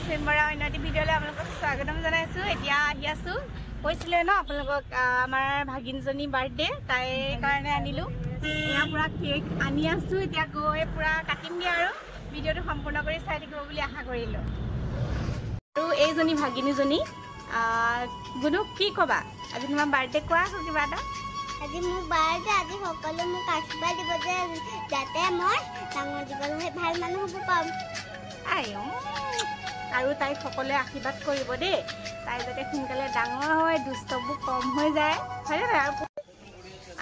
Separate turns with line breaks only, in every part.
ডিসেম্বৰ অন্যটি ভিডিঅ'লৈ আপোনালোকক স্বাগতম জনাইছো। এতিয়া আহি আছো কৈছিলে ন আপোনালোকক আমাৰ ভাগিনজনী বাৰ্থডে তাই কাৰণে আনিলো। এয়া পুৰা কেক আনি আছো, এতিয়া গৈ পুৰা কাটিমগে আৰু ভিডিঅ'টো সম্পূৰ্ণ কৰি চাই থাকিব বুলি আশা কৰিলো। আৰু এইজনী ভাগিনীজনী গুণু কি কবা আজি তোমাৰ বাৰ্থডে কোৱা কিবা এটা?
আজি মোৰ বাৰ্থডে, আজি সকলো মোক আশীৰ্বাদ দিব যে যাতে মই ডাঙৰ দীঘল হৈ ভাল মানুহ হ'ব পাম।
আৰু তাইক সকলোৱে আশীৰ্বাদ কৰিব দেই, তাই যাতে সোনকালে ডাঙৰ হয়, দুষ্টবোৰ কম হৈ যায়, হয়নে নাই?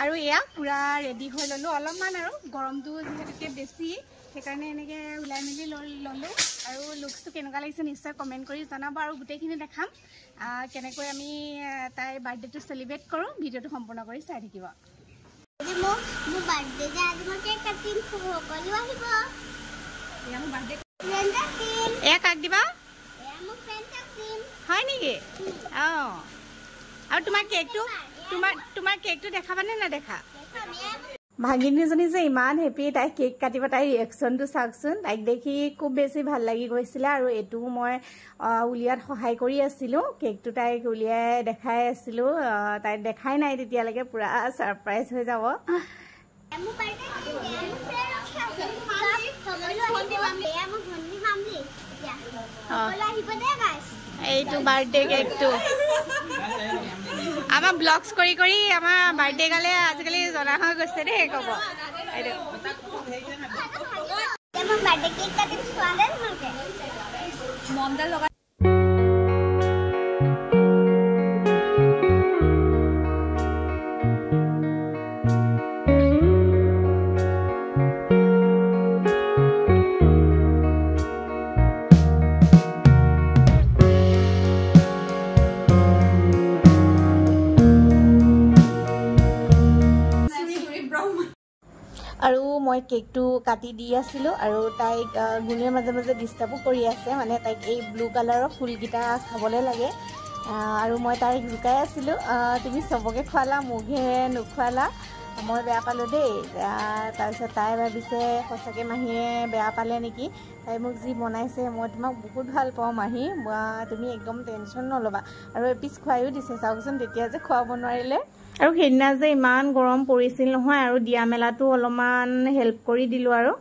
আৰু এয়া পুৰা ৰেডি হৈ ল'লোঁ অলপমান, আৰু গৰমটো যিহেতুকে বেছি সেইকাৰণে এনেকৈ ওলাই মেলি ল'লোঁ। আৰু লুকছটো কেনেকুৱা লাগিছে নিশ্চয় কমেণ্ট কৰি জনাব, আৰু গোটেইখিনি দেখাম কেনেকৈ আমি তাইৰ বাৰ্থডেটো চেলিব্ৰেট কৰোঁ। ভিডিঅ'টো সম্পূৰ্ণ কৰি চাই থাকিব।
আজি মোৰ বাৰ্থডে যে আজি মই কেক কাটিম, সকলো আহিব।
এয়া মোৰ বাৰ্থডে,
এয়া
কাক দিবা?
মোৰ ফ্ৰেণ্ড কাটিম।
হয় নেকি? অঁ, আৰু তোমাৰ কেকটো দেখাবানে নেদেখা? ভাগিনীজনী যে ইমান হেপী, তাই কেক কাটিব, তাইৰ ৰিয়েকশ্যনটো চাওকচোন। তাইক দেখি খুব বেছি ভাল লাগি গৈছিলে, আৰু এইটোও মই উলিয়াত সহায় কৰি আছিলোঁ। কেকটো তাইক উলিয়াই দেখাই আছিলোঁ, তাইক দেখাই নাই তেতিয়ালৈকে, পুৰা ছাৰপ্ৰাইজ হৈ যাব। এইটো বাৰ্থডে কেকটো আমাৰ ব্লগছ কৰি কৰি আমাৰ বাৰ্থডে গালে আজিকালি জনা হৈ গৈছে দেই। ক'ব মমডাল লগা আৰু মই কেকটো কাটি দি আছিলোঁ, আৰু তাইক গুণে মাজে মাজে ডিষ্টাৰ্বো কৰি আছে, মানে তাইক এই ব্লু কালাৰৰ ফুলকেইটা খাবলৈ লাগে। আৰু মই তাইক জোকাই আছিলোঁ, তুমি চবকে খোৱালা, মোকহে নোখোৱালা, মই বেয়া পালোঁ দেই। তাৰপিছত তাই ভাবিছে সঁচাকৈ মাহীয়ে বেয়া পালে নেকি, তাই মোক যি বনাইছে, মই তোমাক বহুত ভাল পাওঁ মাহী, তুমি একদম টেনশ্যন নল'বা। আৰু এপিচ খুৱাইও দিছে চাওকচোন, তেতিয়া যে খুৱাব নোৱাৰিলে। আৰু সেইদিনা যে ইমান গৰম পৰিছিল নহয়, আৰু দিয়া মেলাটো অলপমান হেল্প কৰি দিলোঁ আৰু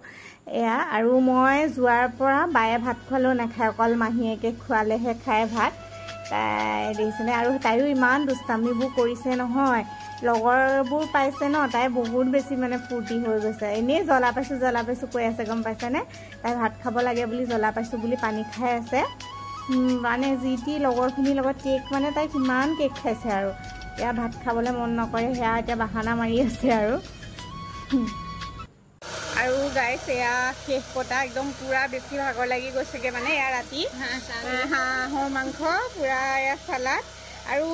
এয়া। আৰু মই যোৱাৰ পৰা বায়ে ভাত খোৱালেও নাখায়, অকল মাহীয়েকে খোৱালেহে খায় ভাত। তাই দেখিছেনে? আৰু তাইও ইমান দুষ্টামিবোৰ কৰিছে নহয়, লগৰবোৰ পাইছে ন, তাই বহুত বেছি মানে ফূৰ্তি হৈ গৈছে। এনেই জ্বলা পাইছোঁ কৈ আছে, গম পাইছেনে? তাই ভাত খাব লাগে বুলি জ্বলা পাইছোঁ বুলি পানী খাই আছে। মানে যি টি লগৰখিনিৰ লগত কেক, মানে তাই কিমান কেক খাইছে, আৰু এয়া ভাত খাবলৈ মন নকৰে, সেয়া এতিয়া বাহানা মাৰি আছে। আৰু গাইছ এয়া শেষ কটা, একদম পুৰা বেছি ভাগৰ লাগি গৈছেগৈ, মানে এয়া ৰাতি হাঁহৰ মাংস, পুৰা এয়া চালাড, আৰু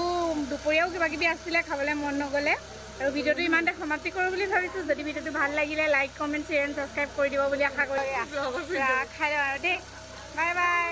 দুপৰীয়াও কিবা কিবি আছিলে, খাবলৈ মন নগ'লে। আৰু ভিডিঅ'টো ইমানতে সমাপ্তি কৰোঁ বুলি ভাবিছোঁ। যদি ভিডিঅ'টো ভাল লাগিলে like, comment, share and subscribe কৰি দিব বুলি আশা কৰি খাই লওঁ আৰু দেই। Bye bye.